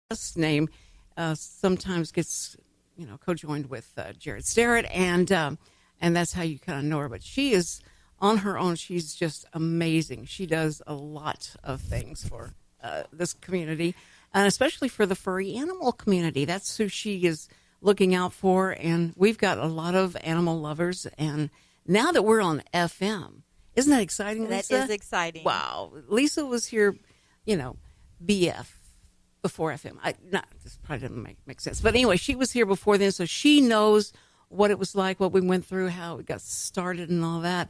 last name sometimes gets, co-joined with Jared Starrett, and that's how you kind of know her. But she is on her own. She's just amazing. She does a lot of things for this community, and especially for the furry animal community. That's who she is looking out for. And we've got a lot of animal lovers. And now that we're on FM, isn't that exciting, Lisa? That is exciting. Wow. Lisa was here, BF before FM. This probably doesn't make sense. But anyway, she was here before then, so she knows what it was like, what we went through, how it got started and all that.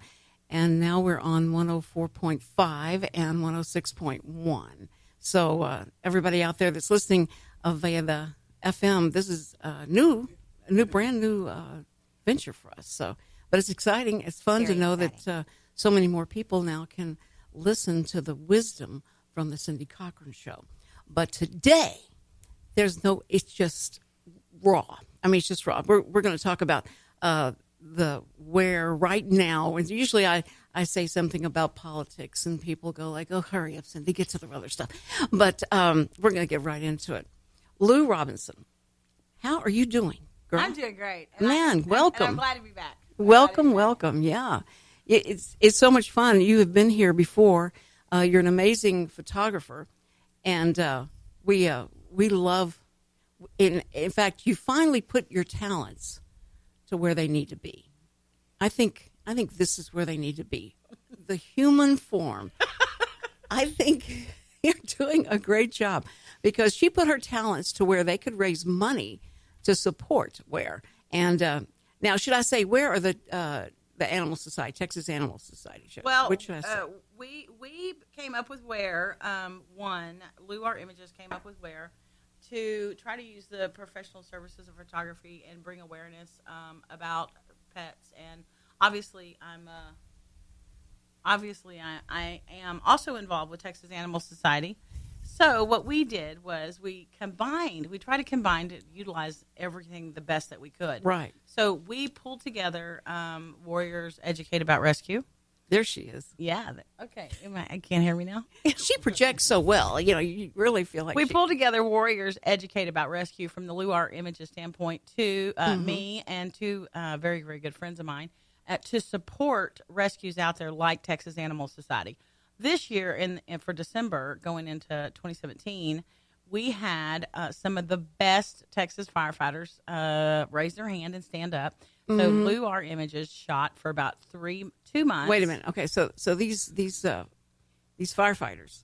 And now we're on 104.5 and 106.1. So everybody out there that's listening via the FM, this is a brand new venture for us. So, but it's exciting. It's fun to know that so many more people now can listen to the wisdom from the Cindy Cochran Show. But today, it's just raw. I mean, it's just raw. We're going to talk about the W.E.A.R right now. And usually I say something about politics and people go like, oh, hurry up, Cindy, get to the other stuff. But we're going to get right into it. Lou Robinson, how are you doing, girl? I'm doing great. Welcome. I'm glad to be back. Welcome. Yeah. It's so much fun. You have been here before. You're an amazing photographer. And we love, in fact, you finally put your talents to where they need to be. I think this is where they need to be. The human form. I think you're doing a great job because she put her talents to where they could raise money to support W.E.A.R. And now, should I say W.E.A.R or the Animal Society, Texas Animal Society show? Well, which should I say? We came up with W.E.A.R. W.E.A.R Images came up with W.E.A.R to try to use the professional services of photography and bring awareness about pets. And obviously, I am also involved with Texas Animal Society. So what we did was we tried to combine to utilize everything the best that we could. Right. So we pulled together Warriors Educate About Rescue. There she is. Yeah. Okay. I can't hear me now. She projects so well. You really feel like we pulled together Warriors Educate About Rescue from the W.E.A.R Images standpoint to me and two very, very good friends of mine to support rescues out there like Texas Animal Society. This year, and for December, going into 2017, we had some of the best Texas firefighters raise their hand and stand up. So W.E.A.R Images shot for about 2 months. Wait a minute. Okay, so these firefighters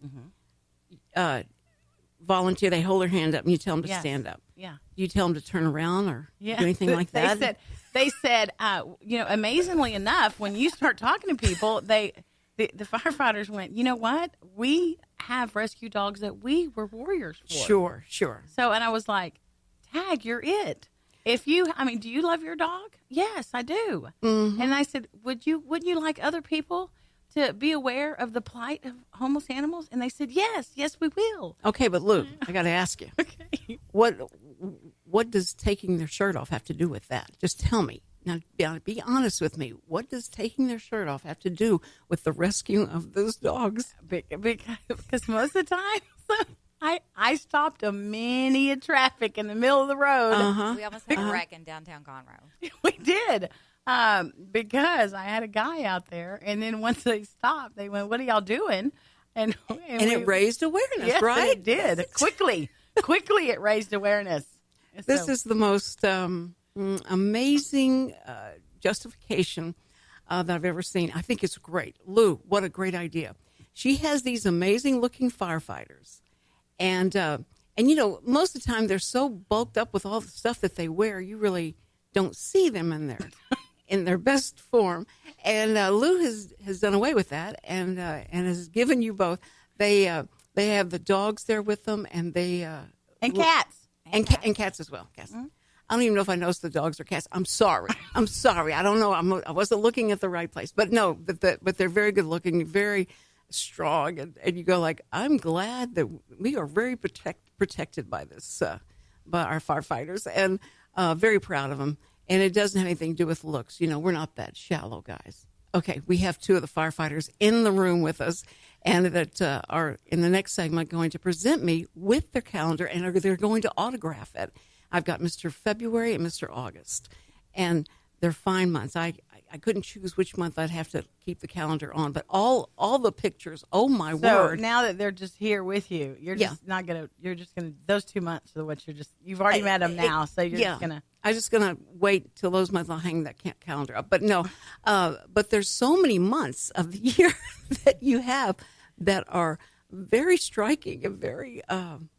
volunteer. They hold their hand up, and you tell them to stand up. Yeah. You tell them to turn around or do anything like that. They said, amazingly enough, when you start talking to people, the firefighters went, you know what? We have rescue dogs that we were warriors for. Sure. So, and I was like, Tag, you're it. Do you love your dog? Yes, I do. Mm-hmm. And I said, wouldn't you like other people to be aware of the plight of homeless animals? And they said, yes, we will. Okay, but Lou, I got to ask you. Okay. What does taking their shirt off have to do with that? Just tell me. Now, be honest with me. What does taking their shirt off have to do with the rescue of those dogs? Because most of the time, I stopped a mini traffic in the middle of the road. Uh-huh. We almost had a wreck in downtown Conroe. We did. Because I had a guy out there, and then once they stopped, they went, what are y'all doing? And it raised awareness, yes, right? It did. Quickly it raised awareness. This is the most amazing justification that I've ever seen. I think it's great. Lou, what a great idea. She has these amazing looking firefighters. And most of the time they're so bulked up with all the stuff that they wear, you really don't see them in their best form. And Lou has done away with that and has given you both. They have the dogs there with them, and and cats and cats as well. Cats. Mm-hmm. I don't even know if I noticed the dogs or cats. I'm sorry. I don't know. I wasn't looking at the right place. But no, but they're very good looking, very strong, and you go like, I'm glad that we are very protected by this, by our firefighters, and very proud of them. And it doesn't have anything to do with looks. We're not that shallow, guys. Okay, we have two of the firefighters in the room with us, and that are in the next segment going to present me with their calendar, and they're going to autograph it. I've got Mr. February and Mr. August, and they're fine months. I couldn't choose which month I'd have to keep the calendar on, but all the pictures, oh my word. So now that they're just here with you, you're just not going to, you're just going to, those 2 months are what you've already met them now, so you're just going to. I'm just going to wait till those months. I'll hang that calendar up. But no, but there's so many months of the year that you have that are very striking and very,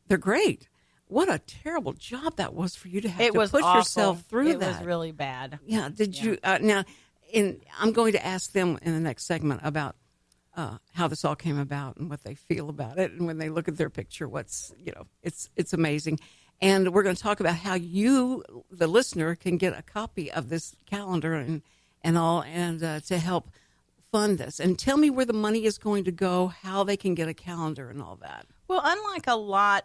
they're great. What a terrible job that was for you to have to push awful. yourself through that. It was really bad. Yeah. Did you, now, I'm going to ask them in the next segment about how this all came about and what they feel about it. And when they look at their picture, it's amazing. And we're going to talk about how you, the listener, can get a copy of this calendar and to help fund this. And tell me where the money is going to go, how they can get a calendar and all that. Well, unlike a lot,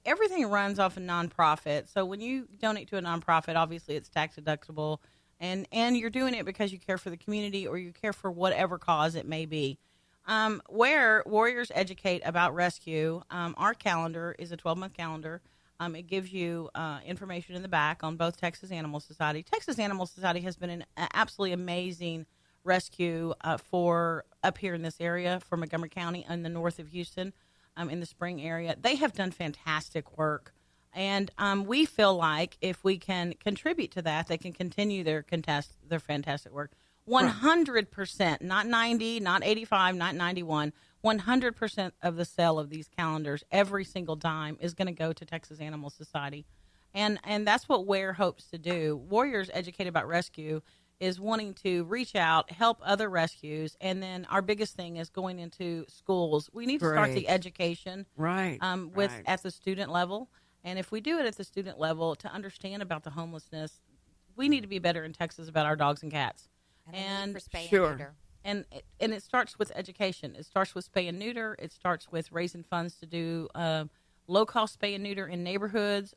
everything runs off a nonprofit. So when you donate to a nonprofit, obviously it's tax deductible, and you're doing it because you care for the community or you care for whatever cause it may be. Where Warriors Educate About Rescue, our calendar is a 12-month calendar. It gives you information in the back on both Texas Animal Society. Texas Animal Society has been an absolutely amazing rescue for up here in this area for Montgomery County and the north of Houston. In the Spring area. They have done fantastic work. And we feel like if we can contribute to that, they can continue their fantastic work. 100%, not 90, not 85, not 91, 100% of the sale of these calendars every single dime is going to go to Texas Animal Society. And that's what W.E.A.R hopes to do. Warriors Educate About Rescue is wanting to reach out, help other rescues, and then our biggest thing is going into schools. We need to start the education at the student level, and if we do it at the student level to understand about the homelessness, we need to be better in Texas about our dogs and cats. And for spay and neuter. And it starts with education. It starts with spay and neuter. It starts with raising funds to do low-cost spay and neuter in neighborhoods.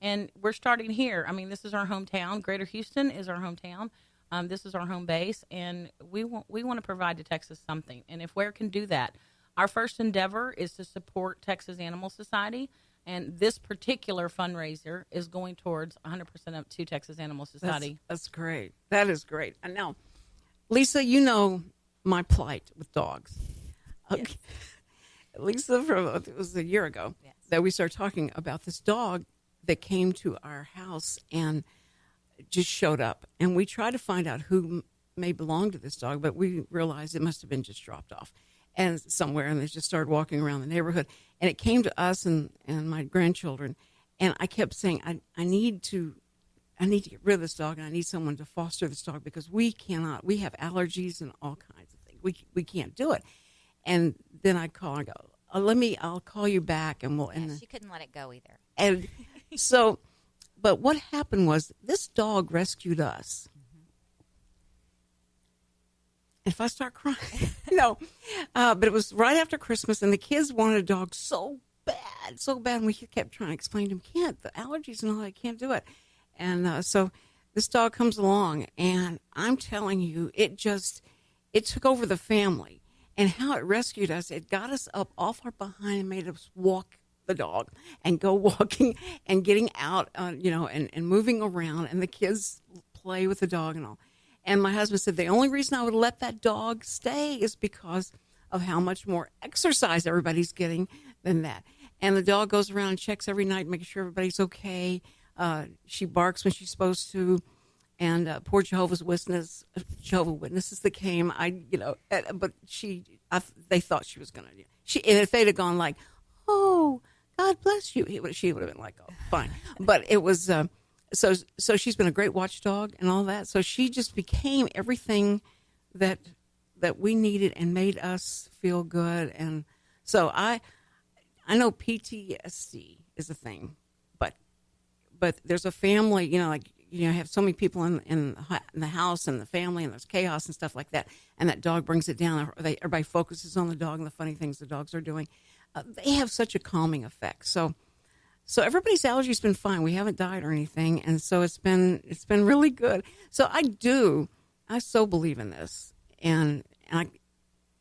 And we're starting here. This is our hometown. Greater Houston is our hometown. This is our home base, and we want to provide to Texas something. And if W.E.A.R can do that, our first endeavor is to support Texas Animal Society, and this particular fundraiser is going towards 100% up to Texas Animal Society. That's great. That is great. And now, Lisa, you know my plight with dogs. Okay. Yes. Lisa, it was a year ago that we started talking about this dog that came to our house and just showed up. And we tried to find out who may belong to this dog, but we realized it must have been just dropped off and somewhere, and they just started walking around the neighborhood. And it came to us and my grandchildren, and I kept saying, I need to get rid of this dog, and I need someone to foster this dog because we have allergies and all kinds of things. We can't do it. And then I call and go, I'll call you back, and we'll. And she couldn't let it go either. And so, but what happened was this dog rescued us. Mm-hmm. If I start crying, no, but it was right after Christmas, and the kids wanted a dog so bad, and we kept trying to explain to them, the allergies and all that, can't do it. And so this dog comes along, and I'm telling you, it took over the family. And how it rescued us, it got us up off our behind and made us walk the dog and go walking and getting out, and moving around. And the kids play with the dog and all. And my husband said the only reason I would let that dog stay is because of how much more exercise everybody's getting than that. And the dog goes around and checks every night, making sure everybody's okay. She barks when she's supposed to. And poor Jehovah's Witnesses that came, but they thought she was going to. And if they'd have gone like, "Oh, God bless you," she would have been like, "Oh, fine." But it was so she's been a great watchdog and all that. So she just became everything that we needed and made us feel good. And so I know PTSD is a thing, but there's a family, you have so many people in the house and the family, and there's chaos and stuff like that. And that dog brings it down. Everybody focuses on the dog and the funny things the dogs are doing. They have such a calming effect. So everybody's allergies been fine. We haven't died or anything, and so it's been really good. So I so believe in this. And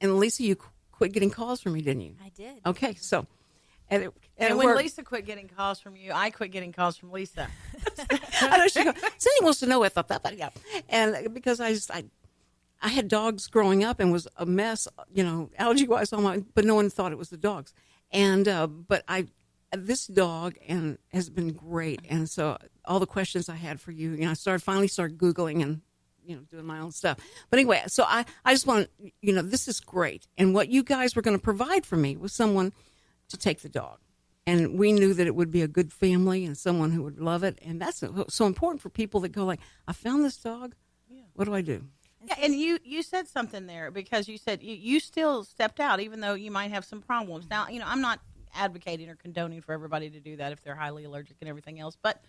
Lisa, quit getting calls from me, didn't you? I did. Okay, so and And it when worked. Lisa quit getting calls from you, I quit getting calls from Lisa. I know she goes, Cindy wants to know. I thought that, but yeah, and because I had dogs growing up and was a mess, allergy wise, but no one thought it was the dogs. And but this dog and has been great, and so all the questions I had for you, I finally started Googling and doing my own stuff. But anyway, so I just want this is great, and what you guys were going to provide for me was someone to take the dog. And we knew that it would be a good family and someone who would love it. And that's so important for people that go like, I found this dog. Yeah. What do I do? Yeah, and you said something there because you said you still stepped out even though you might have some problems. Now, I'm not advocating or condoning for everybody to do that if they're highly allergic and everything else. But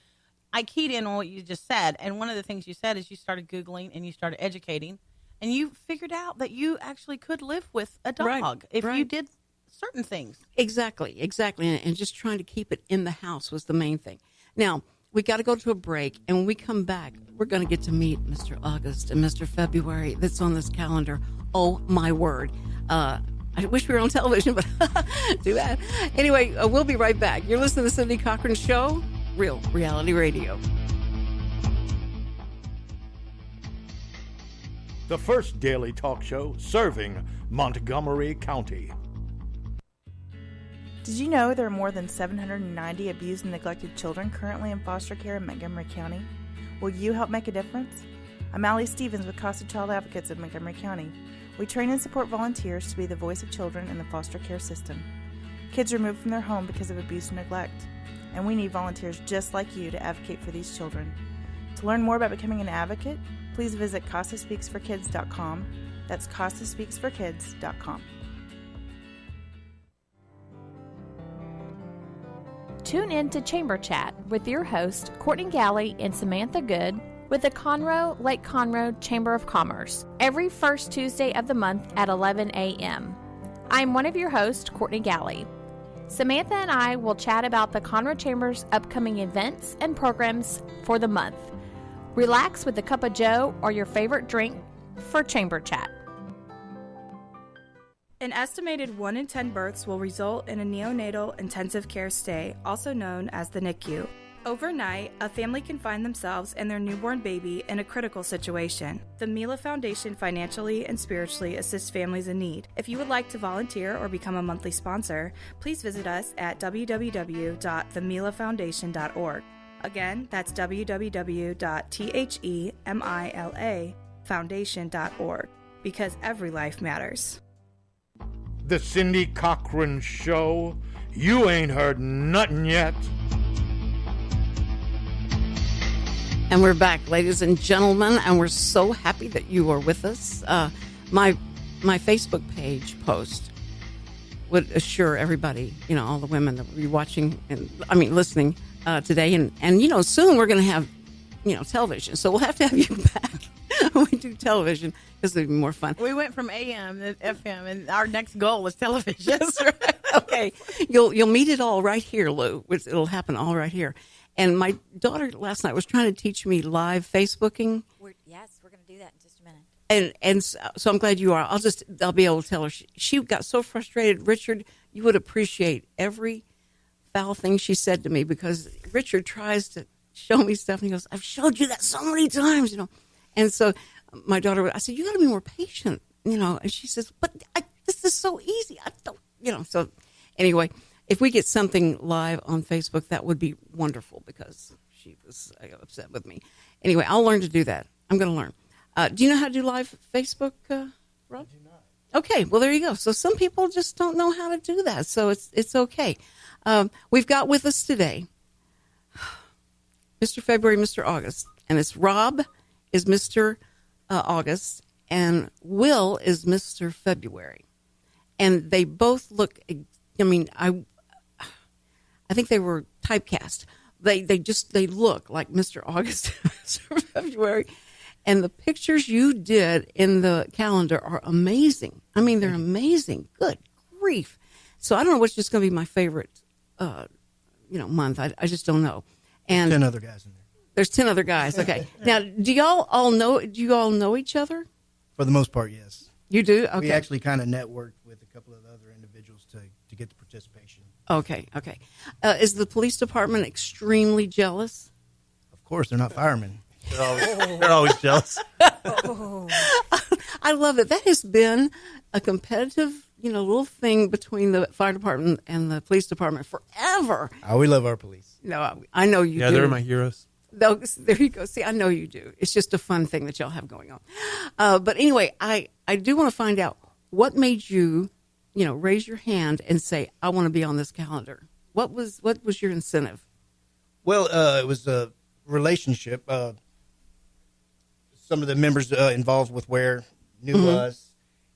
I keyed in on what you just said. And one of the things you said is you started Googling and you started educating. And you figured out that you actually could live with a dog if you did certain things. Exactly. And just trying to keep it in the house was the main thing. Now, we got to go to a break, and when we come back, we're going to get to meet Mr. August and Mr. February that's on this calendar. Oh, my word. I wish we were on television, but do that. Anyway, we'll be right back. You're listening to the Cindy Cochran Show, Real Reality Radio. The first daily talk show serving Montgomery County. Did you know there are more than 790 abused and neglected children currently in foster care in Montgomery County? Will you help make a difference? I'm Allie Stevens with Casa Child Advocates of Montgomery County. We train and support volunteers to be the voice of children in the foster care system. Kids are removed from their home because of abuse and neglect, and we need volunteers just like you to advocate for these children. To learn more about becoming an advocate, please visit CasaSpeaksForKids.com. That's CasaSpeaksForKids.com. Tune in to Chamber Chat with your host, Courtney Galley and Samantha Good, with the Conroe Lake Conroe Chamber of Commerce, every first Tuesday of the month at 11 a.m. I'm one of your hosts, Courtney Galley. Samantha and I will chat about the Conroe Chamber's upcoming events and programs for the month. Relax with a cup of joe or your favorite drink for Chamber Chat. An estimated 1 in 10 births will result in a neonatal intensive care stay, also known as the NICU. Overnight, a family can find themselves and their newborn baby in a critical situation. The Mila Foundation financially and spiritually assists families in need. If you would like to volunteer or become a monthly sponsor, please visit us at www.themilafoundation.org. Again, that's www.themilafoundation.org, because every life matters. The Cindy Cochran Show. You ain't heard nothing yet. And we're back, ladies and gentlemen, and we're so happy that you are with us. My Facebook page post would assure everybody, all the women that will be watching and listening today, and soon we're going to have television, so we'll have to have you back when we do television because it'll be more fun. We went from AM to FM, and our next goal was television. That's right. Okay, you'll meet it all right here, Lou. It'll happen all right here. And my daughter last night was trying to teach me live Facebooking. We're going to do that in just a minute. And so I'm glad you are. I'll be able to tell her. She got so frustrated. Richard, you would appreciate every foul thing she said to me, because Richard tries to show me stuff and he goes, I've showed you that so many times, And so my daughter, I said, you got to be more patient, And she says, but this is so easy. I don't, So anyway, if we get something live on Facebook, that would be wonderful, because she was upset with me. Anyway, I'll learn to do that. I'm going to learn. Do you know how to do live Facebook, Rob? I do not. Okay, well, there you go. So some people just don't know how to do that, so it's okay. We've got with us today Mr. February, Mr. August, and it's Rob is Mr. August, and Will is Mr. February. And they both look, I think they were typecast. They look like Mr. August and Mr. February. And the pictures you did in the calendar are amazing. They're amazing. Good grief. So I don't know what's just going to be my favorite, month. I just don't know. And 10 other guys in there. There's 10 other guys. Okay. Now, do you all know each other? For the most part, yes. You do? Okay. We actually kind of networked with a couple of other individuals to get the participation. Okay. Is the police department extremely jealous? Of course, they're not firemen. They're always jealous. I love it. That has been a competitive, little thing between the fire department and the police department forever. Oh, we love our police. No, I know you do. Yeah, they're my heroes. There you go. See, I know you do. It's just a fun thing that y'all have going on. But anyway, I do want to find out what made you, raise your hand and say, I want to be on this calendar. What was your incentive? Well, it was a relationship. Some of the members involved with W.E.A.R knew us,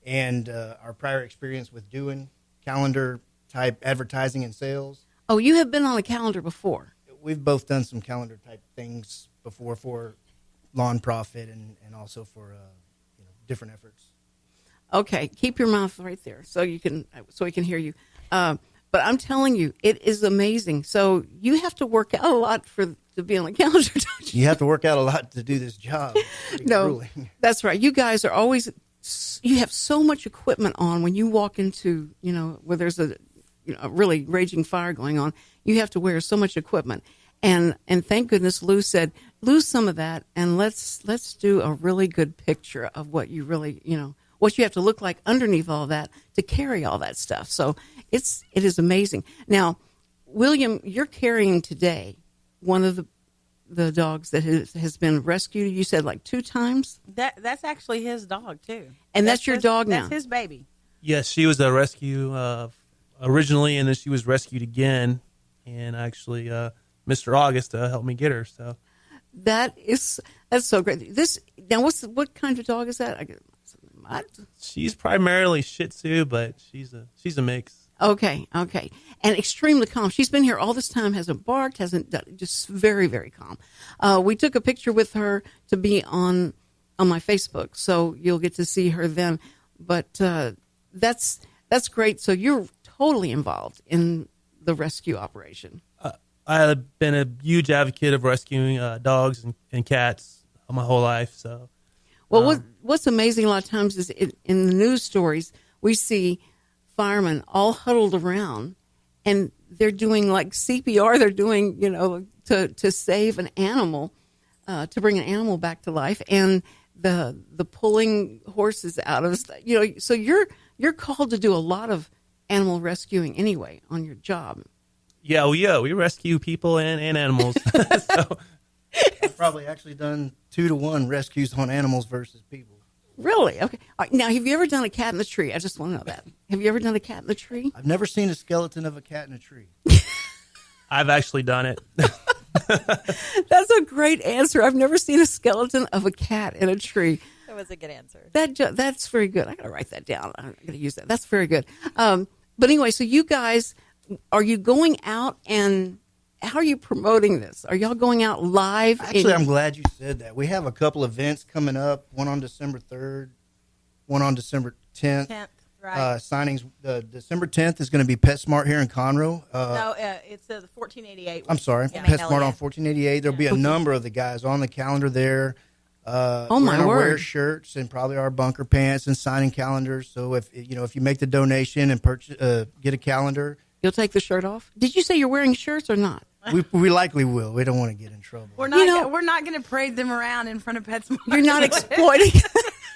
and our prior experience with doing calendar type advertising and sales. Oh, you have been on a calendar before. We've both done some calendar type things before for nonprofit and also for different efforts. Okay, keep your mouth right there so we can hear you. But I'm telling you, it is amazing. So you have to work out a lot to be on the calendar, don't you? You have to work out a lot to do this job. No, grueling. That's right. You guys are always, you have so much equipment on when you walk into, where there's a really raging fire going on. You have to wear so much equipment. And thank goodness Lou said, lose some of that and let's do a really good picture of what you really, what you have to look like underneath all that to carry all that stuff. So it is amazing. Now, William, you're carrying today one of the dogs that has been rescued. You said like 2 times? That's actually his dog, too. And that's your dog now? That's his baby. Yes, she was a rescue originally, and then she was rescued again. And actually, Mr. August helped me get her. So that's so great. Now, what kind of dog is that? She's primarily Shih Tzu, but she's a mix. Okay. And extremely calm. She's been here all this time, hasn't barked, hasn't done, just very, very calm. We took a picture with her to be on my Facebook, so you'll get to see her then. But that's great. So you're totally involved in the rescue operation. I've been a huge advocate of rescuing dogs and cats my whole life. So, well, what's amazing a lot of times is in the news stories, we see firemen all huddled around and they're doing like CPR. They're doing, to save an animal, to bring an animal back to life, and the pulling horses out of, so you're called to do a lot of animal rescuing anyway on your job. Yeah, we rescue people and animals. So. I've probably actually done 2-to-1 rescues on animals versus people. Really? Okay. All right, now, have you ever done a cat in the tree? I just want to know that. Have you ever done a cat in the tree? I've never seen a skeleton of a cat in a tree. I've actually done it. That's a great answer. I've never seen a skeleton of a cat in a tree. That was a good answer. That's very good. I got to write that down. I'm going to use that. That's very good. But anyway, so you guys, are you going out and how are you promoting this? Are y'all going out live? Actually, I'm glad you said that. We have a couple events coming up, one on December 3rd, one on December 10th. Right. Signings, December 10th is going to be PetSmart here in Conroe. No, it's the 1488. I'm sorry, Yeah. PetSmart on 1488. There'll be a number of the guys on the calendar there. Oh, my we're word. wear shirts and probably our bunker pants and signing calendars. So if you make the donation and purchase, get a calendar, You'll take the shirt off? Did you say you're wearing shirts or not? we likely will. We don't want to get in trouble. We're not going to parade them around in front of PetSmart. You're not exploiting.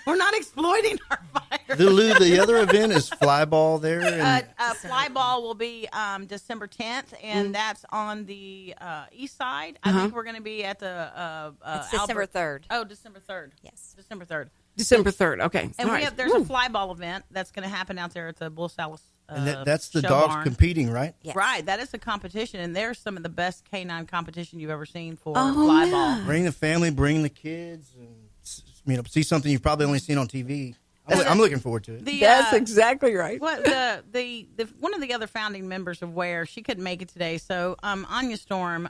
We're not exploiting our fire. The other event is fly ball there. And Fly ball will be December 10th, and that's on the east side. I think we're going to be at the It's December 3rd. Oh, December 3rd. Yes. December 3rd. December 3rd. Okay. And All right. there's a fly ball event that's going to happen out there at the Bull Salas. and that's the show dogs barn. competing, right? Yes. Right, that is a competition, and there's some of the best canine competition you've ever seen for Oh, fly yeah. ball. Bring the family, bring the kids, and see something you've probably only seen on TV. I'm looking forward to it. That's exactly right. What the one of the other founding members of W.E.A.R, she couldn't make it today, so Anya Storm,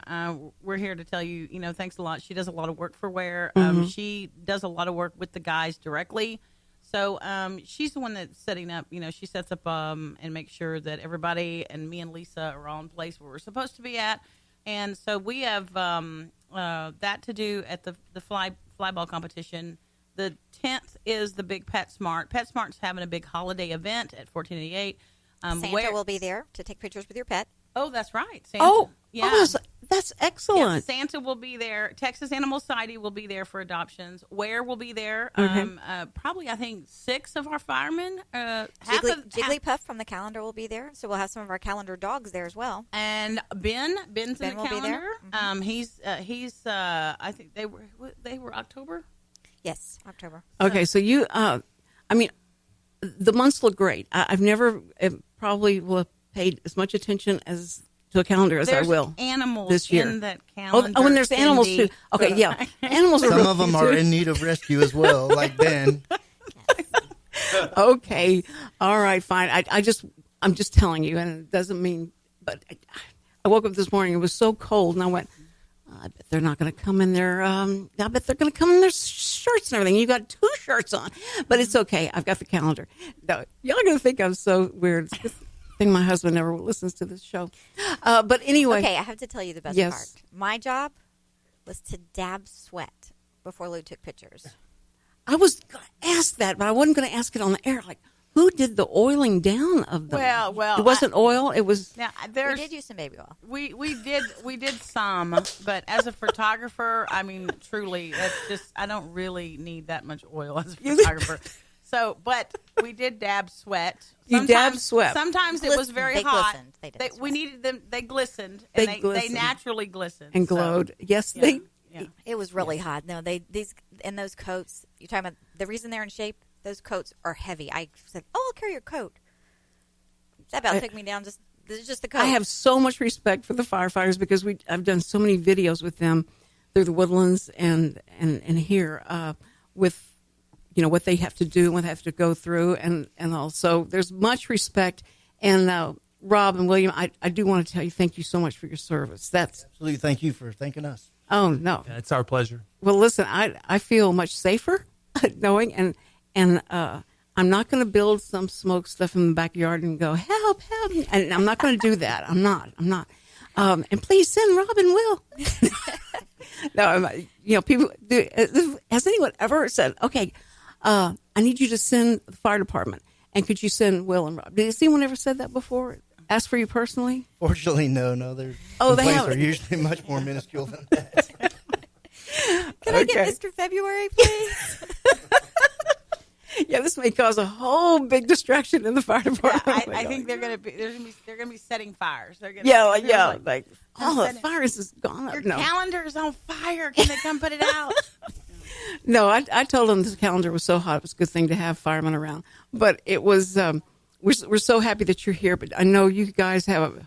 we're here to tell you, thanks a lot. She does a lot of work for W.E.A.R. She does a lot of work with the guys directly. So she's the one that's setting up, she sets up and makes sure that everybody and me and Lisa are all in place where we're supposed to be at. And so we have that to do at the fly ball competition The 10th is the big PetSmart. PetSmart's having a big holiday event at 1488. Santa will be there to take pictures with your pet. Oh, that's right. Santa. Oh, yeah. that's Yeah, excellent. Santa will be there. Texas Animal Society will be there for adoptions. W.E.A.R will be there. Okay. Probably, I think, 6 of our firemen. Jigglypuff from the calendar will be there, so we'll have some of our calendar dogs there as well. And Ben's in the will be calendar. there. He's I think they were October. Yes, October. Okay, so you, I mean, the months look great. I've never probably will have paid as much attention to a calendar as There's I will animals this year. in that calendar. Oh, and there's animals Cindy. too. Okay, yeah, animals are Some real of them cute, are too. in need of rescue as well, like Ben. Okay, all right, fine. I'm just telling you, and it doesn't mean. But I woke up this morning. It was so cold, and I went. I bet they're not going to come in their. I bet they're going to come in their shirts and everything. You got 2 shirts on, but it's okay. I've got the calendar. No, y'all are going to think I'm so weird. It's a good thing my husband never listens to this show. But anyway, Okay, I have to tell you the best Yes. part. My job was to dab sweat before Lou took pictures. I was going to ask that, but I wasn't going to ask it on the air. Like, who did the oiling down of them? Well, it wasn't oil. It was. Now We there's did use some baby oil. we did some, but as a photographer, I mean, truly, that's just I don't really need that much oil as a photographer. So, but we did dab sweat. You dabbed sweat. Sometimes it was very They hot. glistened. They didn't We sweat. needed them. They glistened. They And they glistened. naturally glistened And so, glowed. Yes, yeah, they. yeah. It was really hot. No, these in those coats. You're talking about the reason they're in shape. Those coats are heavy. I said, "Oh, I'll carry your coat." That about took me down. Just the coat. I have so much respect for the firefighters because I've done so many videos with them through the woodlands and here with what they have to do, what they have to go through, and also there's much respect. And Rob and William, I do want to tell you thank you so much for your service. That's Absolutely. Thank you for thanking us. oh no. Yeah, it's our pleasure. Well, listen, I feel much safer knowing and I'm not going to build some smoke stuff in the backyard and go help, and I'm not going to do that. I'm not. And please send Rob and Will. No, people do. Has anyone ever said, okay, I need you to send the fire department, and could you send Will and Rob? Has anyone ever said that before? Ask for you personally? Fortunately, no. Their Oh, they complaints haven't. are usually much more minuscule than that. Can I get Mr. February, please? Yeah, this may cause a whole big distraction in the fire department. I think they're gonna be setting fires. They're gonna like all the fires is gone up. your No, calendar's on fire. Can they come put it out? no, I told them this calendar was so hot. It was a good thing to have firemen around. But it was, we're so happy that you're here. But I know you guys have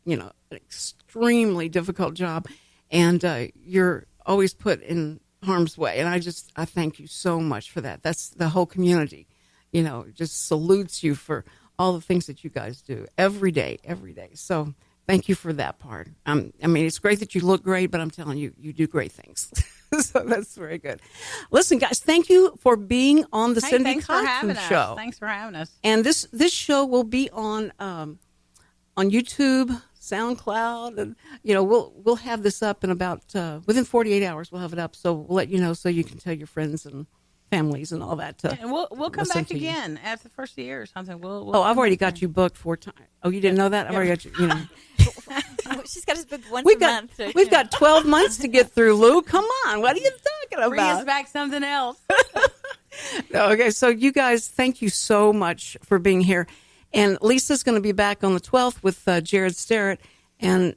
an extremely difficult job, and you're always put in harm's way. And I thank you so much for that. That's the whole community, just salutes you for all the things that you guys do every day. So thank you for that part. I mean, it's great that you look great, but I'm telling you, you do great things. So that's very good. Listen, guys, thank you for being on the Cindy Thanks for having Cochran Show. us. Thanks for having us. And this show will be on YouTube, SoundCloud, and we'll have this up in about within 48 hours. We'll have it up, so we'll let you know so you can tell your friends and families and all that. And we'll come listen back to you. again after the first of the year or something. We'll I've already got you booked 4 times. Oh, you didn't know that? I've already got you. She's got us booked once We've a got month. we've got 12 months to get through, Lou. Come on, what are you talking bring us about? back something else. Okay, so you guys, thank you so much for being here. And Lisa's going to be back on the 12th with Jared Starrett. And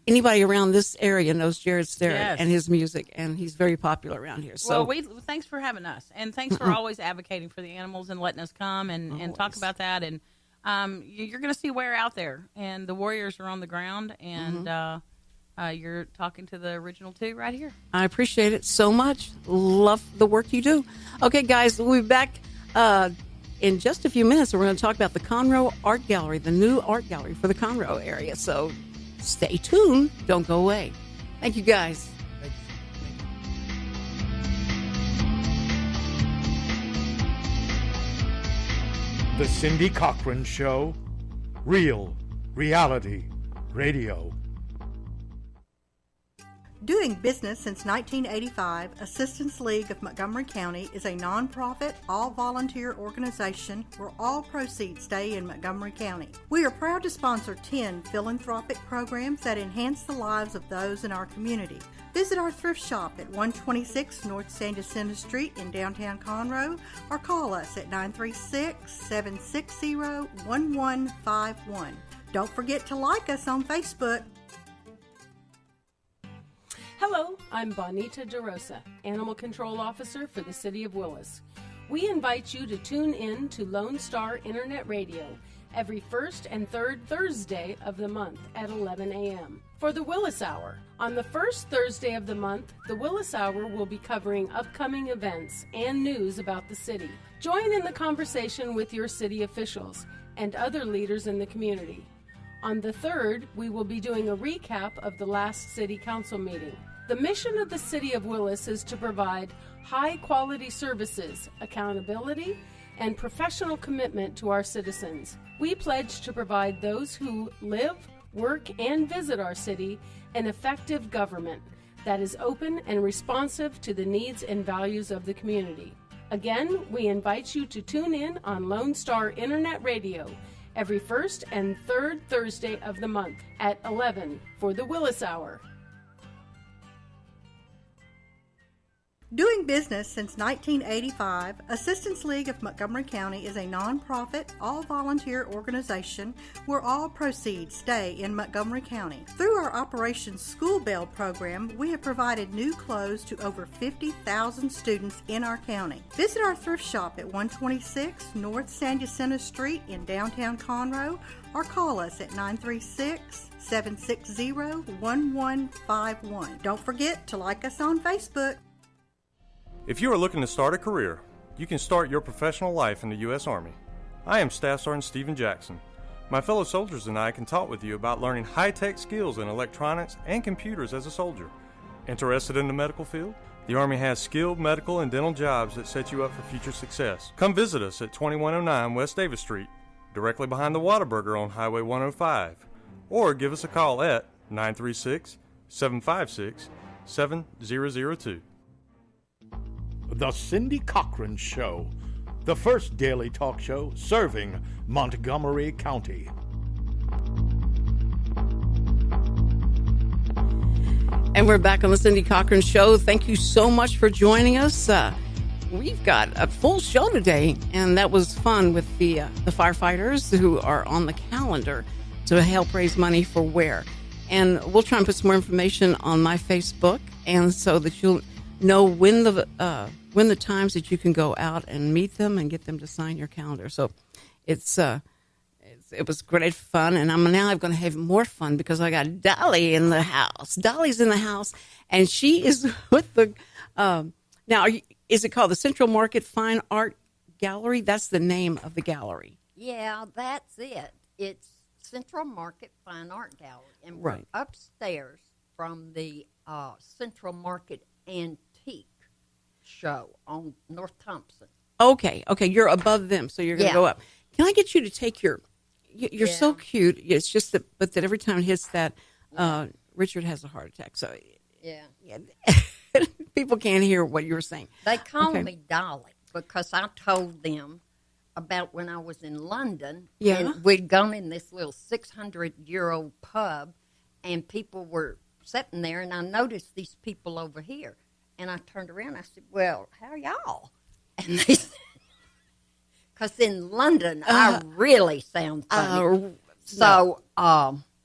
anybody around this area knows Jared Starrett Yes. and his music, and he's very popular around here. So Well, thanks for having us, and thanks for always advocating for the animals and letting us come and talk about that. And you're going to see W.E.A.R out there, and the warriors are on the ground, and you're talking to the original 2 right here. I appreciate it so much. Love the work you do. Okay, guys, we'll be back in just a few minutes. We're going to talk about the Conroe Art Gallery, the new art gallery for the Conroe area. So stay tuned. Don't go away. Thank you, guys. The Cindy Cochran Show. Real reality radio. Doing business since 1985, Assistance League of Montgomery County is a nonprofit, all-volunteer organization where all proceeds stay in Montgomery County. We are proud to sponsor 10 philanthropic programs that enhance the lives of those in our community. Visit our thrift shop at 126 North San Jacinto Street in downtown Conroe or call us at 936-760-1151. Don't forget to like us on Facebook. Hello, I'm Bonita DeRosa, Animal Control Officer for the City of Willis. We invite you to tune in to Lone Star Internet Radio every first and third Thursday of the month at 11 a.m. for the Willis Hour. On the first Thursday of the month, the Willis Hour will be covering upcoming events and news about the city. Join in the conversation with your city officials and other leaders in the community. On the third, we will be doing a recap of the last City Council meeting. The mission of the City of Willis is to provide high-quality services, accountability, and professional commitment to our citizens. We pledge to provide those who live, work, and visit our city an effective government that is open and responsive to the needs and values of the community. Again, we invite you to tune in on Lone Star Internet Radio every first and third Thursday of the month at 11 for the Willis Hour. Doing business since 1985, Assistance League of Montgomery County is a nonprofit, all-volunteer organization where all proceeds stay in Montgomery County. Through our Operation School Bell program, we have provided new clothes to over 50,000 students in our county. Visit our thrift shop at 126 North San Jacinto Street in downtown Conroe or call us at 936-760-1151. Don't forget to like us on Facebook. If you are looking to start a career, you can start your professional life in the U.S. Army. I am Staff Sergeant Stephen Jackson. My fellow soldiers and I can talk with you about learning high-tech skills in electronics and computers as a soldier. Interested in the medical field? The Army has skilled medical and dental jobs that set you up for future success. Come visit us at 2109 West Davis Street, directly behind the Whataburger on Highway 105, or give us a call at 936-756-7002. The Cindy Cochran Show, the first daily talk show serving Montgomery County. And we're back on the Cindy Cochran Show. Thank you so much for joining us. We've got a full show today, and that was fun with the firefighters who are on the calendar to help raise money for W.E.A.R. And we'll try and put some more information on my Facebook, and so that you'll know when the times that you can go out and meet them and get them to sign your calendar. So it was great fun, and I'm going to have more fun because I got Dolly in the house. Dolly's in the house, and she is with the is it called the Central Market Fine Art Gallery? That's the name of the gallery. Yeah, that's it. It's Central Market Fine Art Gallery, and we're right upstairs from the Central Market Antique show on North Thompson. Okay, you're above them, so you're going to go up. Can I get you to take you're so cute. It's just that every time it hits that, Richard has a heart attack. So yeah. People can't hear what you were saying. They call me Dolly because I told them about when I was in London. Yeah. And we'd gone in this little 600-year-old pub, and people were sitting there, and I noticed these people over here. And I turned around, I said, well, how are y'all? And they said, because in London, I really sound funny. So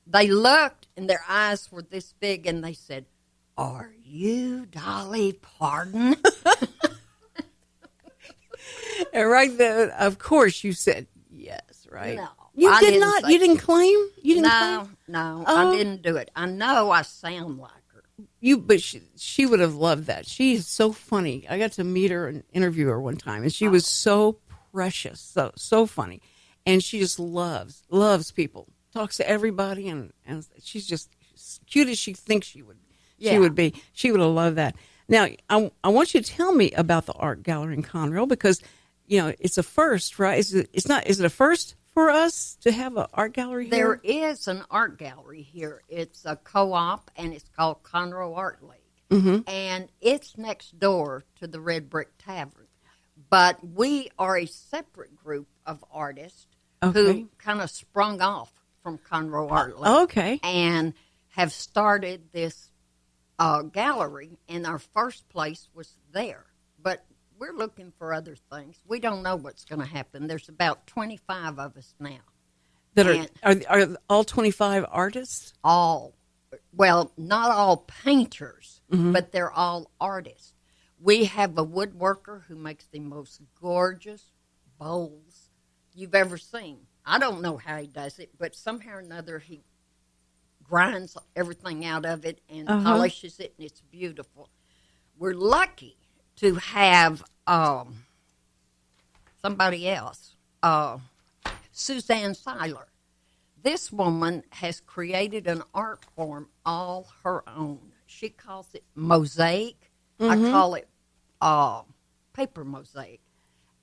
they looked, and their eyes were this big, and they said, are you Dolly Parton? And right there, of course, you said yes, right? No. You did not? You didn't claim? You didn't claim? No, I didn't do it. I know I sound like her. But she would have loved that. She is so funny. I got to meet her and interview her one time, and she was so precious, so funny. And she just loves people, talks to everybody, and she's just as cute as she thinks she would. Yeah. She would be. She would have loved that. Now, I want you to tell me about the art gallery in Conroe because, it's a first, right? Is it a first for us to have an art gallery There here? is an art gallery here. It's a co-op, and it's called Conroe Art League. And it's next door to the Red Brick Tavern. But we are a separate group of artists who kind of sprung off from Conroe Art League. Okay. And have started this gallery, and our first place was there. But we're looking for other things. We don't know what's going to happen. There's about 25 of us now. That are all 25 artists? All. Well, not all painters, but they're all artists. We have a woodworker who makes the most gorgeous bowls you've ever seen. I don't know how he does it, but somehow or another he grinds everything out of it and polishes it, and it's beautiful. We're lucky to have somebody else, Suzanne Seiler. This woman has created an art form all her own. She calls it mosaic. I call it paper mosaic.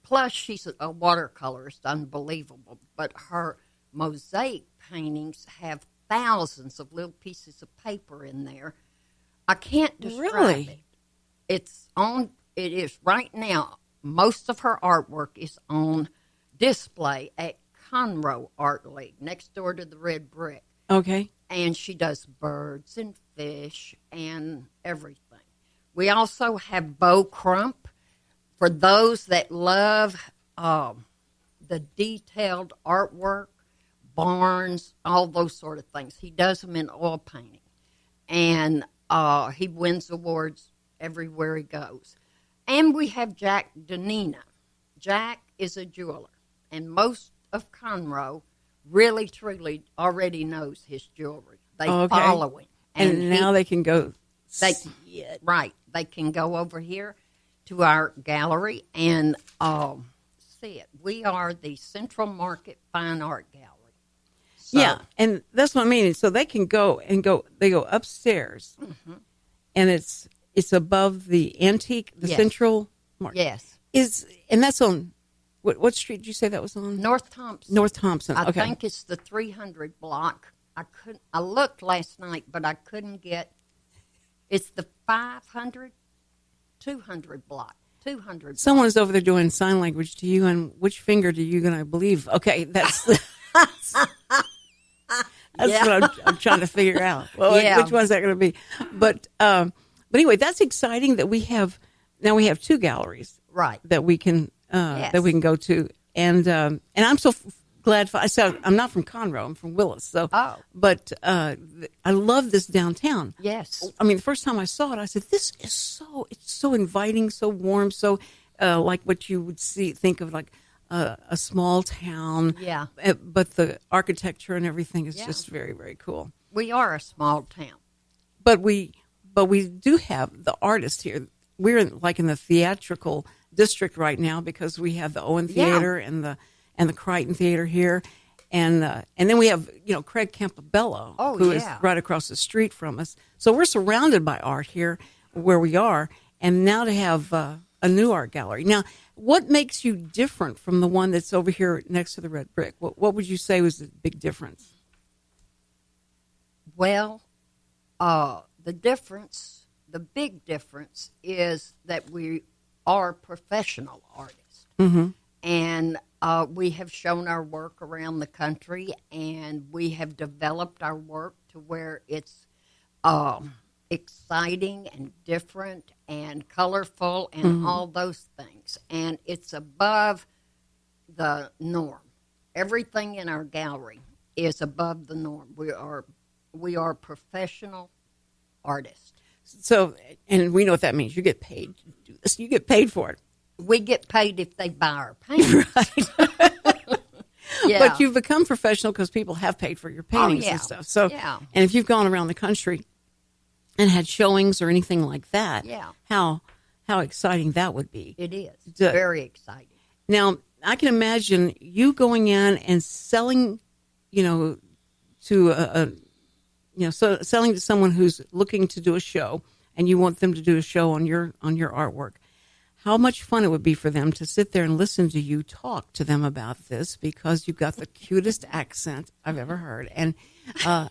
Plus, she's a watercolorist, unbelievable. But her mosaic paintings have thousands of little pieces of paper in there. I can't describe it. It is right now. Most of her artwork is on display at Conroe Art League, next door to the Red Brick. Okay. And she does birds and fish and everything. We also have Bo Crump. For those that love the detailed artwork, barns, all those sort of things. He does them in oil painting. And he wins awards everywhere he goes. And we have Jack Danina. Jack is a jeweler. And most of Conroe really, truly already knows his jewelry. They follow him. And now they can go see it. Right. They can go over here to our gallery and see it. We are the Central Market Fine Art Gallery. So, yeah, and that's what I mean. So they can go. They go upstairs, and it's above the antique, the Central Market. Yes. And that's on what street did you say that was on? North Thompson. North Thompson. I Okay. think it's the 300 block. I looked last night, but I couldn't get. It's the 200 block. 200. Someone's over there doing sign language to you, and which finger do you gonna believe? Okay, that's what I'm trying to figure out. Well, which one's that going to be? But anyway, that's exciting that we have now. We have two galleries, right? That we can go to, and I'm so glad. I'm not from Conroe. I'm from Willis. So, but I love this downtown. Yes. I mean, the first time I saw it, I said, "This is it's so inviting, so warm, so like what you would think of like." A small town, but the architecture and everything is just very, very cool. We are a small town, but we do have the artists here. We're in the theatrical district right now because we have the Owen Theater and the Crichton Theater here, and then we have Craig Campobello, who is right across the street from us. So we're surrounded by art here where we are, and now to have a new art gallery now. What makes you different from the one that's over here next to the Red Brick? What would you say was the big difference? Well, the big difference is that we are professional artists. And we have shown our work around the country, and we have developed our work to where it's exciting and different and colorful and all those things. And it's above the norm. Everything in our gallery is above the norm. We are professional artists. So, and we know what that means. You get paid to do this. You get paid for it. We get paid if they buy our paintings. Right. But you've become professional because people have paid for your paintings and stuff. So, and if you've gone around the country and had showings or anything like that, how exciting that would be. It is. Very exciting. Now, I can imagine you going in and selling, to selling to someone who's looking to do a show, and you want them to do a show on your artwork. how much fun it would be for them to sit there and listen to you talk to them about this, because you've got the cutest accent I've ever heard. And I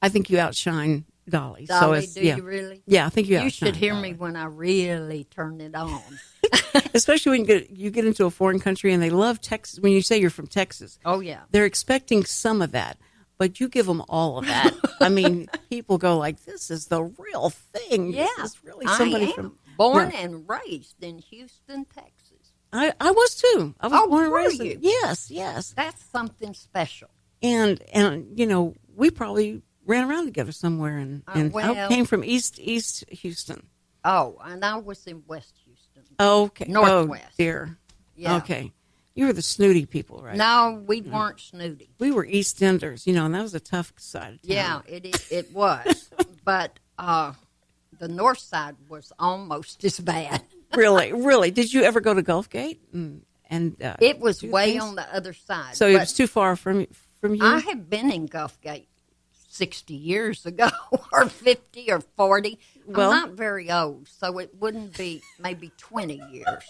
think you outshine Dolly. Dolly, so do you really? Yeah, I think you outshine You should hear Dolly. me when I really turn it on. Especially when you get into a foreign country and they love Texas. When you say you're from Texas, Oh, yeah. they're expecting some of that, but you give them all of that. I mean, people go like, "This is the real thing." Yeah. This is really somebody I am from born No. and raised in Houston, Texas. I was too. I was Oh, born and were raised. you? Yes. That's something special. And we probably ran around together somewhere. And I well- came from East Houston. Oh, and I was in West Houston. Okay. Northwest. Oh, dear. Yeah. Okay. You were the snooty people, right? No, we weren't snooty. We were East Enders, and that was a tough side of town. Yeah, it was. But the north side was almost as bad. Really. Did you ever go to Gulf Gate? It was do way things? on the other side. So it but was too far from you? I have been in Gulf Gate 60 years ago, or 50 or 40. Well- I'm not very old, so it wouldn't be maybe 20 years.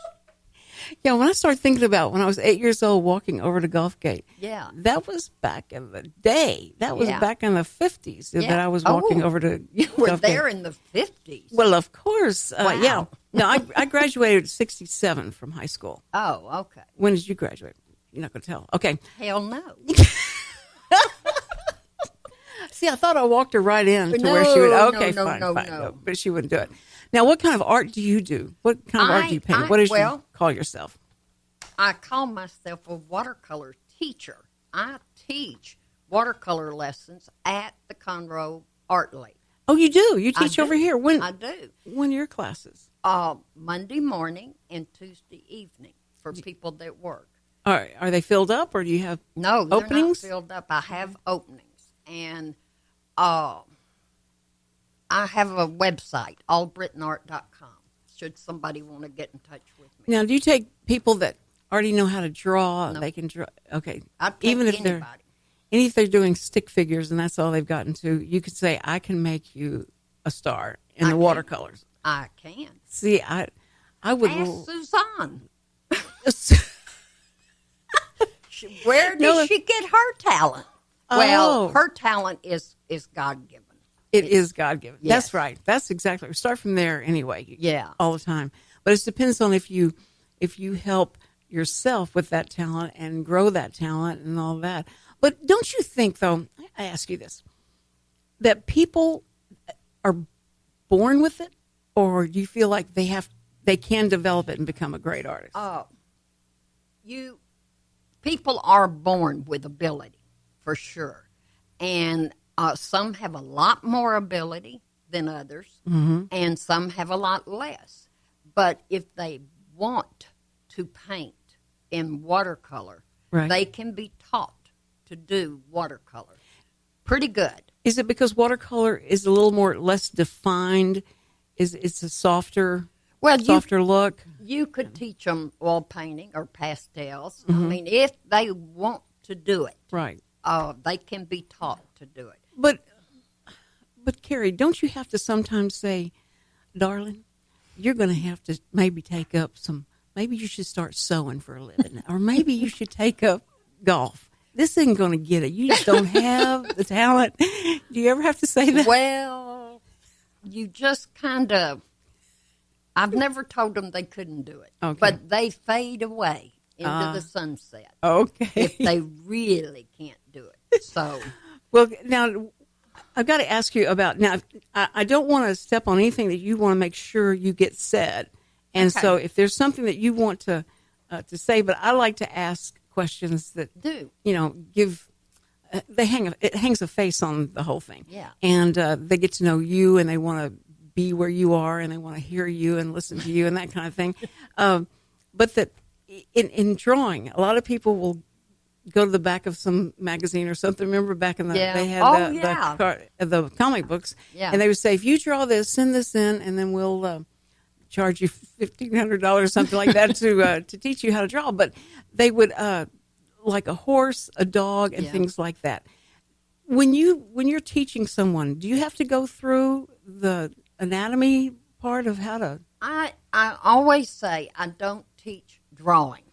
Yeah, when I started thinking about when I was 8 years old walking over to Gulf Gate, Yeah. that was back in the day. That was Yeah. back in the 50s that Yeah. I was walking Oh, over to You were Gulf there Gate. in the 50s. Well, of course. Wow. Yeah. No, I graduated in 67 from high school. Oh, okay. When did you graduate? You're not going to tell. Okay. Hell no. See, I thought I walked her right in to No, where she would. no, Okay, no, fine. no. But she wouldn't do it. Now, what kind of art do you do? What kind of art do you paint? What did you call yourself? I call myself a watercolor teacher. I teach watercolor lessons at the Conroe Art League. Oh, you do? You I teach do. over here? When? I do. When are your classes? Monday morning and Tuesday evening for people that work. Are they filled up, or do you have No, they're openings? not filled up. I have openings, and I have a website, allbritonart.com, should somebody want to get in touch with me. Now, do you take people that already know how to draw? No. They can draw. Okay. I'd take Even if anybody. they're doing stick figures and that's all they've gotten to, you could say, "I can make you a star in the watercolors." I can. See, I would. Ask Suzanne. Where did she get her talent? Well, her talent is God given. It is God given. Yes. That's right. That's exactly. We start from there anyway. Yeah. All the time. But it depends on if you help yourself with that talent and grow that talent and all that. But don't you think, though? I ask you this: that people are born with it, or do you feel like they can develop it and become a great artist? People are born with ability, for sure. And some have a lot more ability than others, and some have a lot less. But if they want to paint in watercolor, Right. they can be taught to do watercolor pretty good. Is it because watercolor is a little less defined? It's a softer look? You could teach them oil painting or pastels. I mean, if they want to do it, Right. they can be taught to do it. But Carrie, don't you have to sometimes say, "Darling, you're going to have to maybe take up maybe you should start sewing for a living, or maybe you should take up golf. This isn't going to get it. You just don't have the talent." Do you ever have to say that? Well, you just kind of, I've never told them they couldn't do it. Okay. But they fade away into the sunset. Okay. If they really can't do it. So, Well, now, I've got to ask you about, now, I don't want to step on anything that you want to make sure you get said. And so if there's something that you want to say, but I like to ask questions that, give, it hangs a face on the whole thing. Yeah. And they get to know you, and they want to be where you are, and they want to hear you and listen to you and that kind of thing. But that in drawing, a lot of people will go to the back of some magazine or something. Remember back in they had the comic books, and they would say, "If you draw this, send this in, and then we'll charge you $1,500 or something like that to teach you how to draw." But they would like a horse, a dog, and things like that. When you're teaching someone, do you have to go through the anatomy part of how to I always say I don't teach drawing.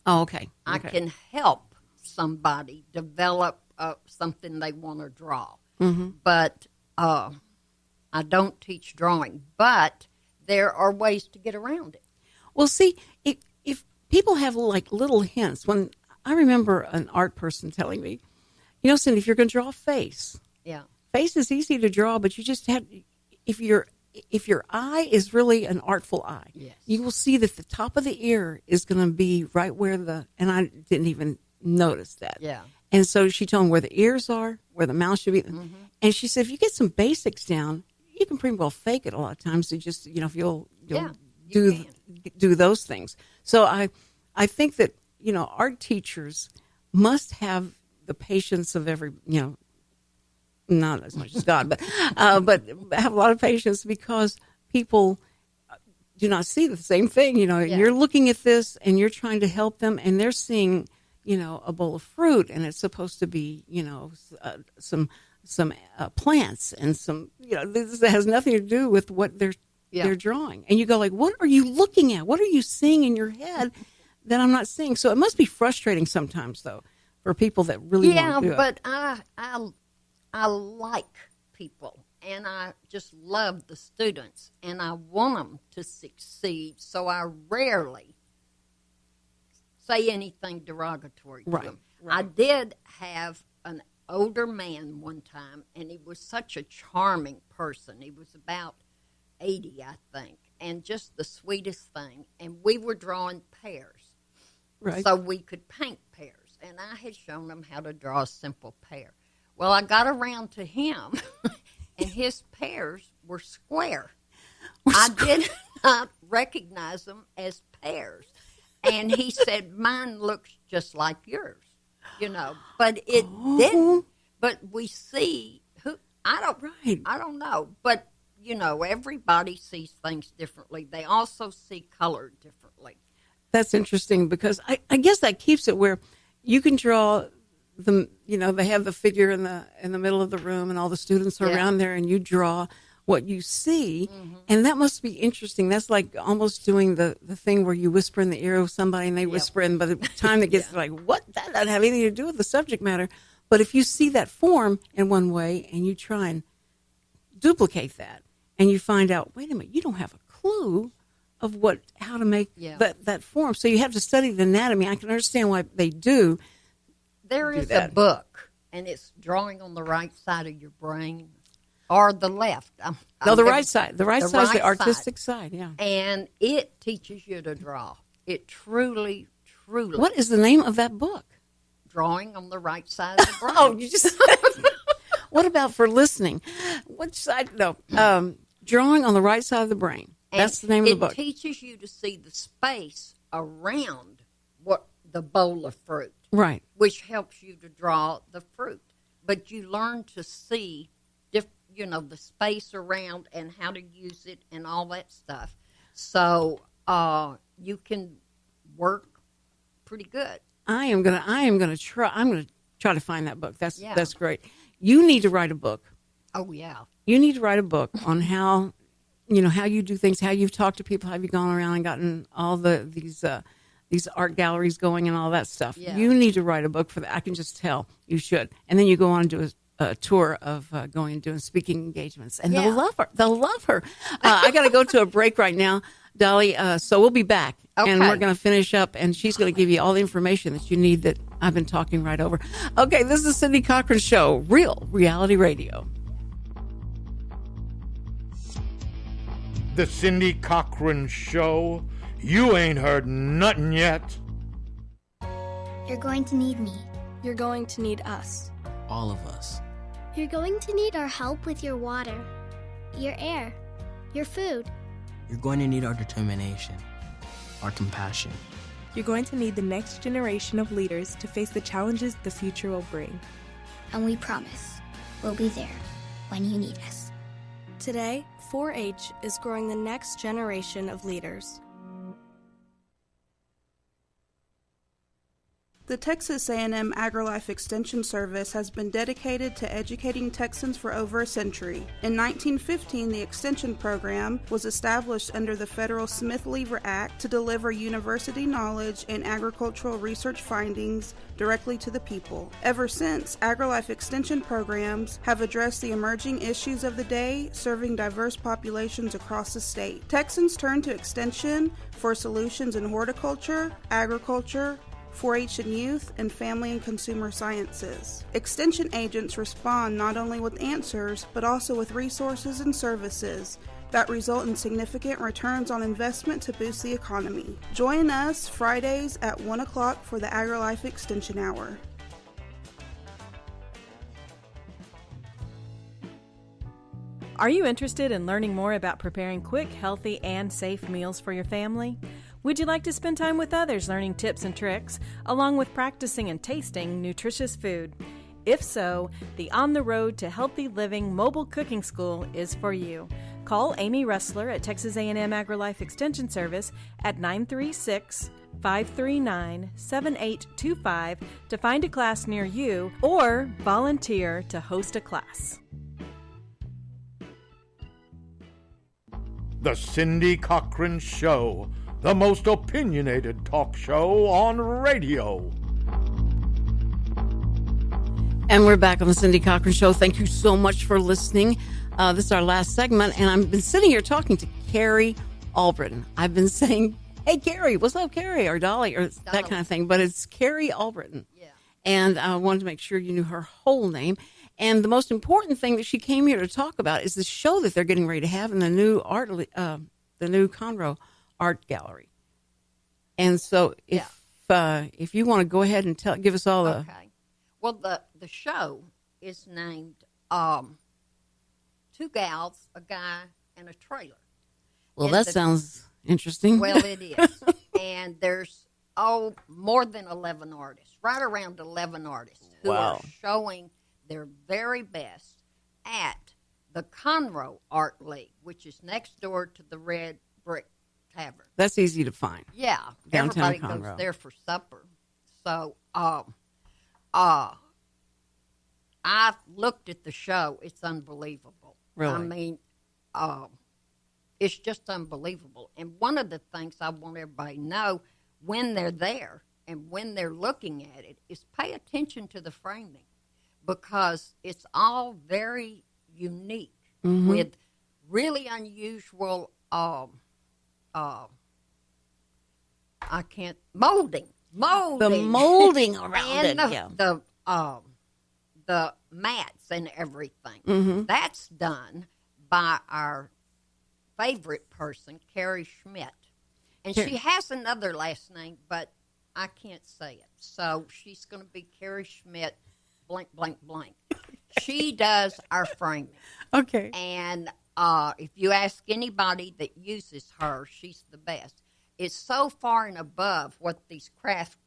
Oh, okay. I can help somebody develop something they want to draw. But I don't teach drawing. But there are ways to get around it. Well, see, if people have like little hints, when I remember an art person telling me, Cindy, if you're going to draw a face, face is easy to draw, but you just have, if your eye is really an artful eye, you will see that the top of the ear is going to be right where and I didn't even notice that. Yeah. And so she told him where the ears are, where the mouth should be. And she said, if you get some basics down, you can pretty well fake it a lot of times. So just, if you'll do those things. So I think that, art teachers must have the patience of every, not as much as God, but have a lot of patience, because people do not see the same thing. You're looking at this and you're trying to help them, and they're seeing, a bowl of fruit, and it's supposed to be, some plants and some, this has nothing to do with what they're drawing. And you go like, what are you looking at? What are you seeing in your head that I'm not seeing? So it must be frustrating sometimes, though, for people that really want to do it. But I like people, and I just love the students, and I want them to succeed, so I rarely say anything derogatory to them. Right. I did have an older man one time, and he was such a charming person. He was about 80, I think, and just the sweetest thing. And we were drawing pears, so we could paint pears, and I had shown him how to draw a simple pear. Well, I got around to him, and his pears were square. I did not recognize them as pears. And he said, mine looks just like yours, but it didn't. But we see I don't know. But, everybody sees things differently. They also see color differently. That's interesting, because I guess that keeps it where you can draw the, they have the figure in the middle of the room and all the students are around there, and you draw what you see, and that must be interesting. That's like almost doing the thing where you whisper in the ear of somebody and they whisper, and by the time that gets like, what? That doesn't have anything to do with the subject matter. But if you see that form in one way and you try and duplicate that, and you find out, wait a minute, you don't have a clue of how to make that form. So you have to study the anatomy. I can understand why they do. There is a book, and it's Drawing on the Right Side of Your Brain. Or the left. The right side. The right side is the artistic side, yeah. And it teaches you to draw. It truly. What is the name of that book? Drawing on the Right Side of the Brain. Oh, you just. What about for listening? Which side? No. Drawing on the Right Side of the Brain. That's the name of the book. It teaches you to see the space around the bowl of fruit. Right. Which helps you to draw the fruit. But you learn to see the space around and how to use it and all that stuff. So you can work pretty good. I'm gonna try to find that book. That's great. You need to write a book. Oh yeah. You need to write a book on how you do things, how you've talked to people, how you've gone around and gotten all these art galleries going and all that stuff. Yeah. You need to write a book for that. I can just tell you should. And then you go on and do a tour of going and doing speaking engagements, and they'll love her. They'll love her. I got to go to a break right now, Dolly. So we'll be back, and we're going to finish up, and she's going to give you all the information that you need that I've been talking right over. Okay, this is Cindy Cochran Show, Real Reality Radio. The Cindy Cochran Show. You ain't heard nothing yet. You're going to need me. You're going to need us. All of us. You're going to need our help with your water, your air, your food. You're going to need our determination, our compassion. You're going to need the next generation of leaders to face the challenges the future will bring. And we promise we'll be there when you need us. Today, 4-H is growing the next generation of leaders. The Texas A&M AgriLife Extension Service has been dedicated to educating Texans for over a century. In 1915, the Extension Program was established under the federal Smith-Lever Act to deliver university knowledge and agricultural research findings directly to the people. Ever since, AgriLife Extension programs have addressed the emerging issues of the day, serving diverse populations across the state. Texans turn to Extension for solutions in horticulture, agriculture, 4-H and youth, and family and consumer sciences. Extension agents respond not only with answers, but also with resources and services that result in significant returns on investment to boost the economy. Join us Fridays at 1 o'clock for the AgriLife Extension Hour. Are you interested in learning more about preparing quick, healthy, and safe meals for your family? Would you like to spend time with others learning tips and tricks, along with practicing and tasting nutritious food? If so, the On the Road to Healthy Living Mobile Cooking School is for you. Call Amy Ressler at Texas A&M AgriLife Extension Service at 936-539-7825 to find a class near you or volunteer to host a class. The Cindy Cochran Show, the most opinionated talk show on radio. And we're back on the Cindy Cochran Show. Thank you so much for listening. This is our last segment, and I've been sitting here talking to Carrie Albritton. I've been saying, hey, Carrie, what's up, Carrie, or Dolly, or that kind of thing, but it's Carrie Albritton. Yeah. And I wanted to make sure you knew her whole name. And the most important thing that she came here to talk about is the show that they're getting ready to have in the new Conroe Art Gallery. And so if you want to go ahead and give us all the... Okay. Well, the show is named Two Gals, a Guy, and a Trailer. Well, and that sounds interesting. Well, it is. And there's, more than 11 artists, right around 11 artists who are showing their very best at the Conroe Art League, which is next door to the Red Brick Tavern. That's easy to find. Yeah. Downtown Everybody Conroe. goes there for supper. So, I've looked at the show. It's unbelievable. Really? I mean, it's just unbelievable. And one of the things I want everybody to know when they're there and when they're looking at it is pay attention to the framing, because it's all very unique with really unusual molding. The molding around and it, the mats and everything. Mm-hmm. That's done by our favorite person, Carrie Schmidt. And she has another last name, but I can't say it. So she's going to be Carrie Schmidt, blank, blank, blank. She does our framing. Okay. And if you ask anybody that uses her, she's the best. It's so far and above what these craft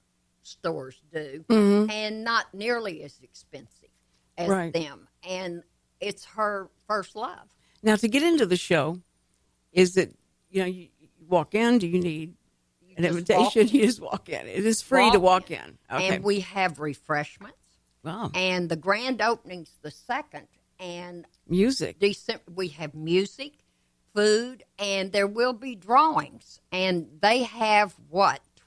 stores do, and not nearly as expensive as them. And it's her first love. Now, to get into the show, is it, you walk in, do you need an invitation? You just walk in. It is free to walk in. Okay. And we have refreshments. Wow. And the grand opening's the 2nd. And music. We have music, food, and there will be drawings. And they have,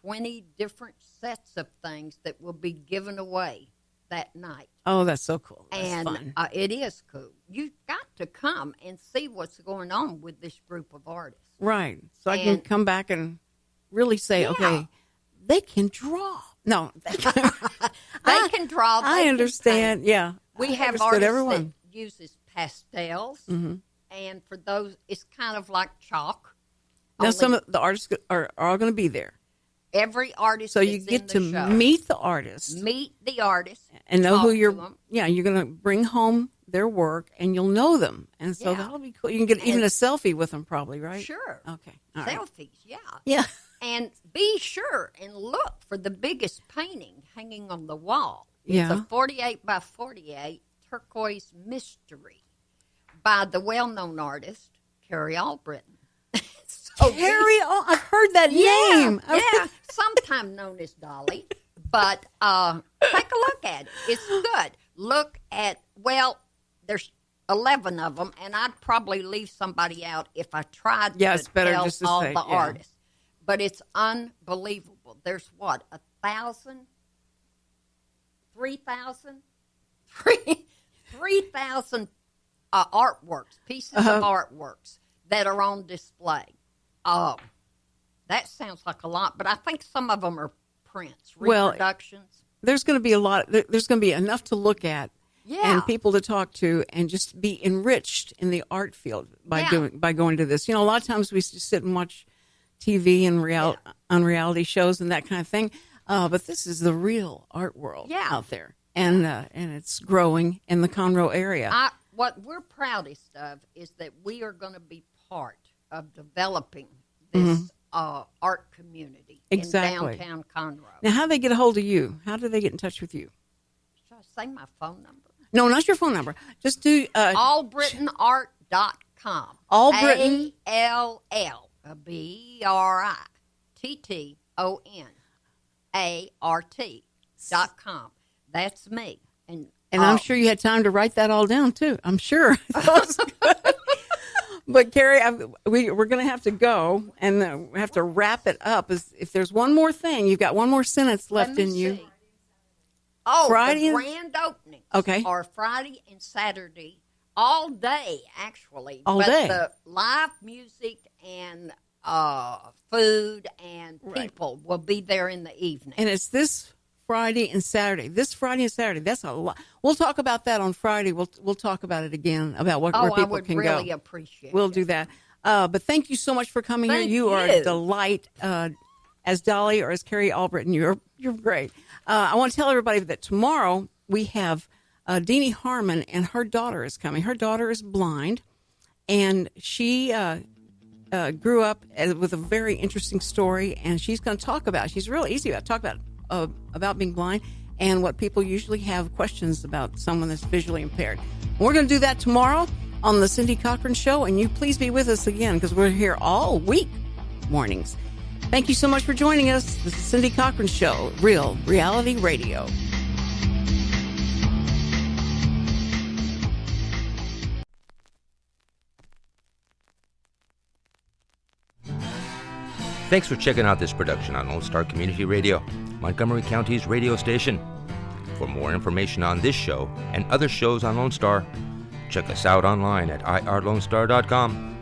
20 different sets of things that will be given away that night. Oh, that's so cool. That's and fun. It is cool. You've got to come and see what's going on with this group of artists. Right. So I can come back and really say, okay, they can draw. No. They can draw. I understand. Yeah. We have artists that uses pastels. And for those, it's kind of like chalk. Now, some of the artists are all going to be there. Every artist. So you get to meet the artist. Meet the artist. And know who you're. Yeah, you're going to bring home their work, and you'll know them, and so that'll be cool. You can get even a selfie with them, probably, right? Sure. Okay. All selfies. Right. Yeah. And be sure and look for the biggest painting hanging on the wall. Yeah. It's a 48 by 48 turquoise mystery by the well-known artist Carrie Albritton. Carrie, I've heard that name. Yeah, sometimes known as Dolly, But take a look at it. It's good. Look at, there's 11 of them, and I'd probably leave somebody out if I tried to it's better tell just to all say, the artists. But it's unbelievable. There's 3,000 artworks, pieces of artworks that are on display. Oh, that sounds like a lot, but I think some of them are prints, reproductions. There's going to be a lot. There's going to be enough to look at, and people to talk to, and just be enriched in the art field by going to this. You know, a lot of times we just sit and watch TV and on reality shows and that kind of thing, but this is the real art world out there, and it's growing in the Conroe area. What we're proudest of is that we are going to be part of developing this art community in downtown Conroe. Now, how do they get a hold of you? How do they get in touch with you? Should I say my phone number? No, not your phone number. Just do allbritonart.com. Allbriton. ALLBRITTONART.com. That's me. And I'm sure you had time to write that all down, too. I'm sure. But, Carrie, we're going to have to go, and we have to wrap it up. If there's one more thing, you've got one more sentence left in you. Friday the grand openings are Friday and Saturday, all day, actually. All day. The live music and food and people will be there in the evening. And it's this Friday and Saturday. That's a lot. We'll talk about that on Friday. We'll talk about it again, about where people can go. I would really appreciate it. We'll do that. But thank you so much for coming here. You are a delight. As Dolly or as Carrie Albritton, you're great. I want to tell everybody that tomorrow we have Deanie Harmon, and her daughter is coming. Her daughter is blind, and she grew up with a very interesting story, and she's going to talk about it. She's real easy about talk about being blind and what people usually have questions about someone that's visually impaired. We're going to do that tomorrow on the Cindy Cochran Show, and you please be with us again because we're here all week mornings. Thank you so much for joining us. This is Cindy Cochran Show, Real Reality Radio. Thanks for checking out this production on Lone Star Community Radio, Montgomery County's radio station. For more information on this show and other shows on Lone Star, check us out online at irlonestar.com.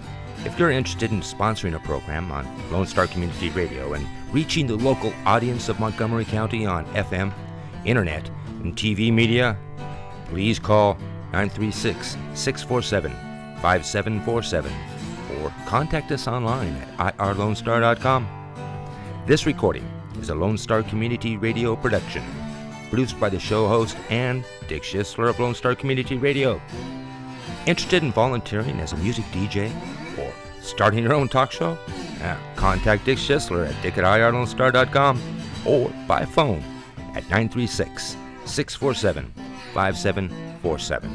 If you're interested in sponsoring a program on Lone Star Community Radio and reaching the local audience of Montgomery County on FM, internet, and TV media, please call 936-647-5747 or contact us online at irlonestar.com. This recording is a Lone Star Community Radio production, produced by the show host and Dick Schissler of Lone Star Community Radio. Interested in volunteering as a music DJ or starting your own talk show? Contact Dick Schissler at dick@irlonestar.com or by phone at 936-647-5747.